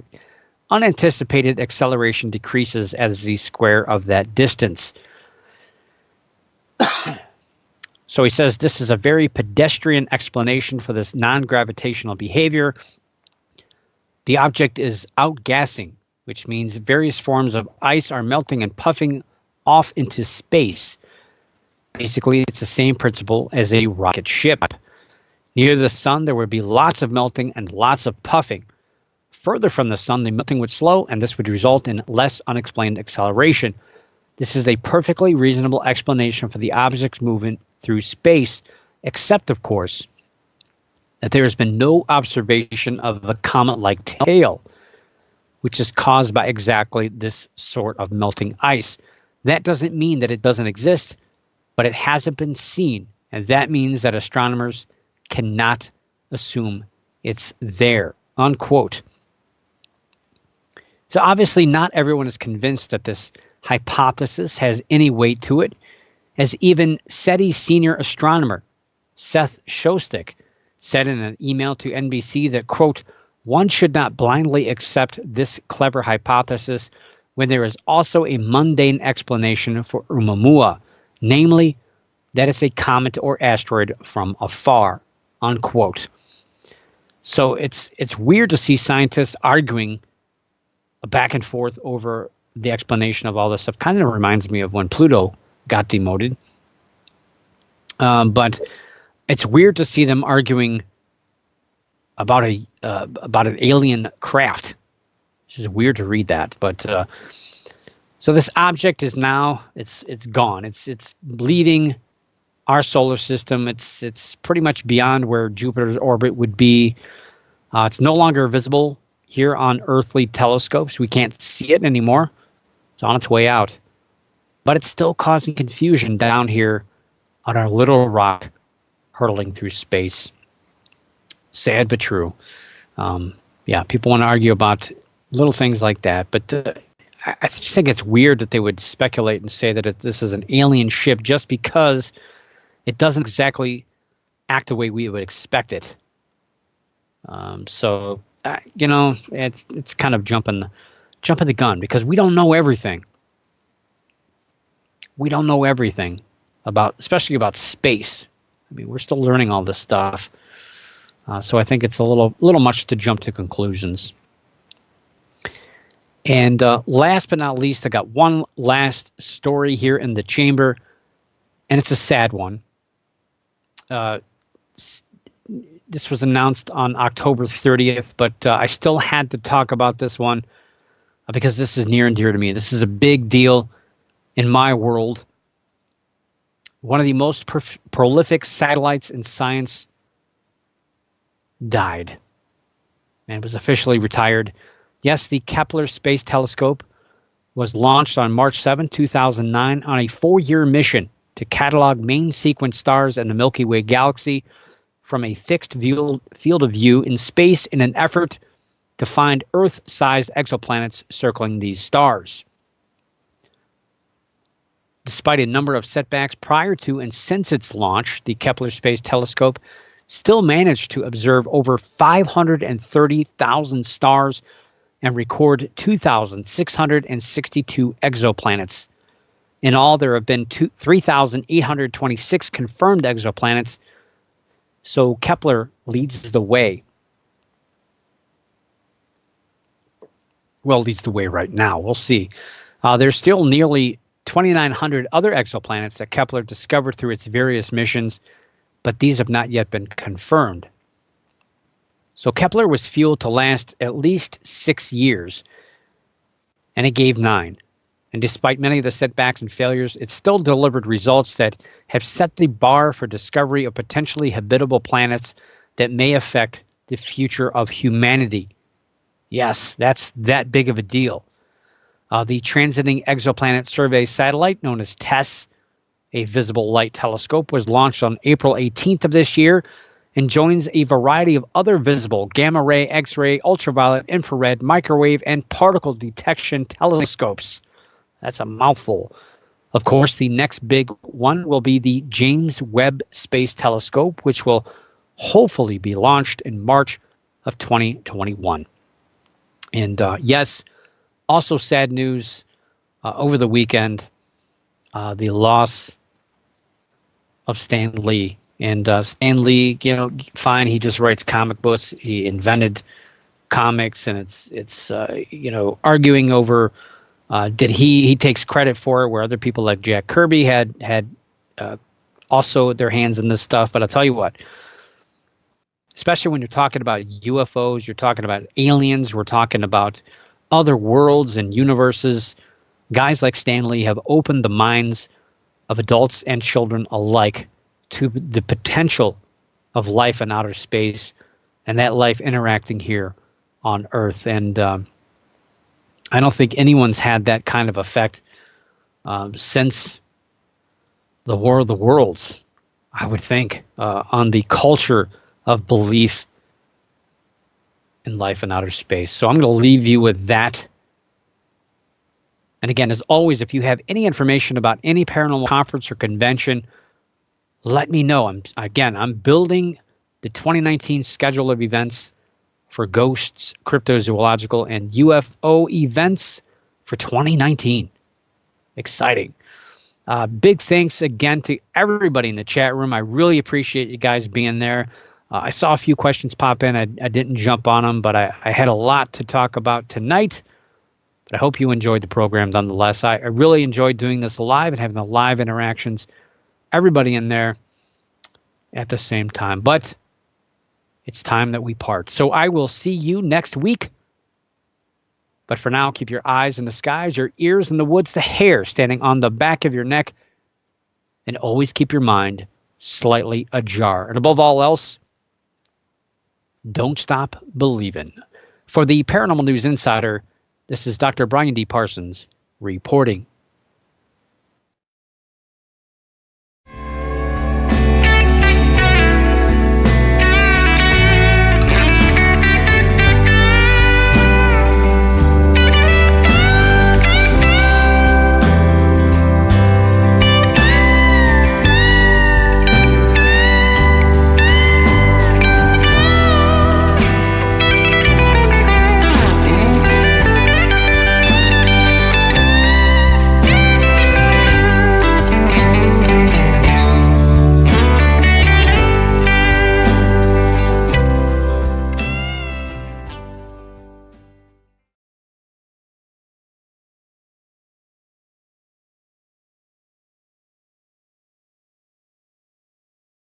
unanticipated acceleration decreases as the square of that distance. So he says this is a very pedestrian explanation for this non-gravitational behavior. The object is outgassing, which means various forms of ice are melting and puffing off into space. Basically, it's the same principle as a rocket ship. Near the sun, there would be lots of melting and lots of puffing. Further from the sun, the melting would slow, and this would result in less unexplained acceleration. This is a perfectly reasonable explanation for the object's movement through space, except, of course, that there has been no observation of a comet-like tail, which is caused by exactly this sort of melting ice. That doesn't mean that it doesn't exist, but it hasn't been seen, and that means that astronomers cannot assume it's there, unquote. So obviously not everyone is convinced that this hypothesis has any weight to it, as even SETI senior astronomer Seth Shostak said in an email to NBC that, quote, one should not blindly accept this clever hypothesis when there is also a mundane explanation for Oumuamua, namely that it's a comet or asteroid from afar, unquote. So it's weird to see scientists arguing back and forth over the explanation of all this stuff. Kind of reminds me of when Pluto got demoted. But it's weird to see them arguing about an alien craft. It's just weird to read that. But so this object is now it's gone. It's leaving our solar system. It's pretty much beyond where Jupiter's orbit would be. It's no longer visible here on earthly telescopes. We can't see it anymore. It's on its way out. But it's still causing confusion down here on our little rock hurtling through space. Sad but true. Yeah, people want to argue about little things like that. But I just think it's weird that they would speculate and say that this is an alien ship just because it doesn't exactly act the way we would expect it. So it's kind of jumping the gun because we don't know everything. We don't know everything especially about space. I mean, we're still learning all this stuff. So I think it's a little much to jump to conclusions. And last but not least, I got one last story here in the chamber, and it's a sad one. This was announced on October 30th, but I still had to talk about this one because this is near and dear to me. This is a big deal in my world. One of the most prolific satellites in science died and was officially retired. Yes, the Kepler Space Telescope was launched on March 7, 2009 on a 4-year mission to catalog main sequence stars in the Milky Way galaxy from a fixed field of view in space in an effort to find Earth-sized exoplanets circling these stars. Despite a number of setbacks prior to and since its launch, the Kepler Space Telescope still managed to observe over 530,000 stars and record 2,662 exoplanets. In all, there have been 3,826 confirmed exoplanets, so Kepler leads the way. Well, leads the way right now. We'll see. There's still nearly 2,900 other exoplanets that Kepler discovered through its various missions, but these have not yet been confirmed. So Kepler was fueled to last at least 6 years, and it gave 9. And despite many of the setbacks and failures, it still delivered results that have set the bar for discovery of potentially habitable planets that may affect the future of humanity. Yes, that's that big of a deal. The Transiting Exoplanet Survey satellite, known as TESS, a visible light telescope, was launched on April 18th of this year, and joins a variety of other visible gamma ray, X-ray, ultraviolet, infrared, microwave, and particle detection telescopes. That's a mouthful. Of course, the next big one will be the James Webb Space Telescope, which will hopefully be launched in March of 2021. And yes, also sad news over the weekend, the loss of Stan Lee. And Stan Lee, fine, he just writes comic books. He invented comics, and it's arguing over did he takes credit for it, where other people like Jack Kirby had also their hands in this stuff. But I'll tell you what, especially when you're talking about UFOs, you're talking about aliens, we're talking about other worlds and universes, guys like Stan Lee have opened the minds of adults and children alike to the potential of life in outer space and that life interacting here on Earth. And I don't think anyone's had that kind of effect since the War of the Worlds, I would think, on the culture of belief in life in outer space. So I'm going to leave you with that. And again, as always, if you have any information about any paranormal conference or convention, let me know. I'm building the 2019 schedule of events for ghosts, cryptozoological, and UFO events for 2019. Exciting. Big thanks again to everybody in the chat room. I really appreciate you guys being there. I saw a few questions pop in. I didn't jump on them, but I had a lot to talk about tonight. But I hope you enjoyed the program nonetheless. I really enjoyed doing this live and having the live interactions, everybody in there at the same time. But it's time that we part. So I will see you next week. But for now, keep your eyes in the skies, your ears in the woods, the hair standing on the back of your neck, and always keep your mind slightly ajar. And above all else, don't stop believing. For the Paranormal News Insider, this is Dr. Brian D. Parsons reporting.